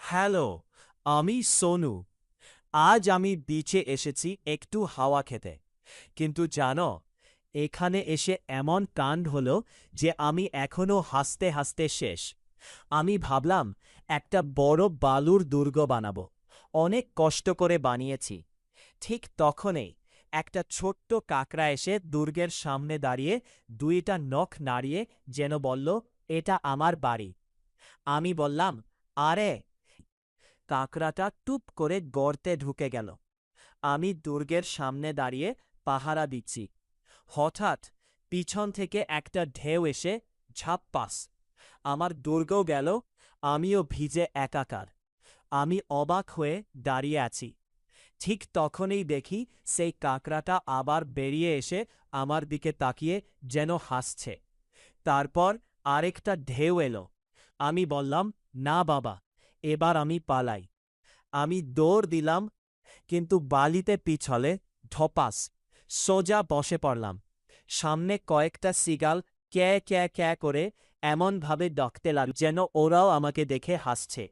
Hello, আমি সোনু। আজ আমি বিচে এসেছি একটু হাওয়া খেতে। কিন্তু জানো, এখানে এসে এমন কাণ্ড হলো যে আমি এখনো হাসতে হাসতে শেষ। আমি ভাবলাম একটা বড় বালুর দুর্গ বানাবো। অনেক কষ্ট করে বানিয়েছি। ঠিক তখনই একটা ছোট্ট কাকড়া এসে দুর্গের সামনে দাঁড়িয়ে দুইটা নখ নাড়িয়ে যেন বলল, এটা আমার বাড়ি। আমি বললাম, আরে। কাকড়াটা টুপ করে গর্তে ঢুকে গেল। আমি দুর্গের সামনে দাঁড়িয়ে পাহারা দিচ্ছি। হঠাৎ পিছন থেকে একটা ঢেউ এসে ঝাপ্পাস! আমার দুর্গও গেল, আমিও ভিজে একাকার। আমি অবাক হয়ে দাঁড়িয়ে আছি। ঠিক তখনই দেখি সেই কাকড়াটা আবার বেরিয়ে এসে আমার দিকে তাকিয়ে যেন হাসছে। তারপর আরেকটা ঢেউ এলো। আমি বললাম, না বাবা, এবার আমি পালাই। আমি দৌড় দিলাম, কিন্তু বালিতে পিছলে ধপাস! সোজা বসে পড়লাম। সামনে কয়েকটা সিগাল ক্যাঁ ক্যাঁ ক্যাঁ করে এমনভাবে ডাকতে লাগল যেন ওরাও আমাকে দেখে হাসছে।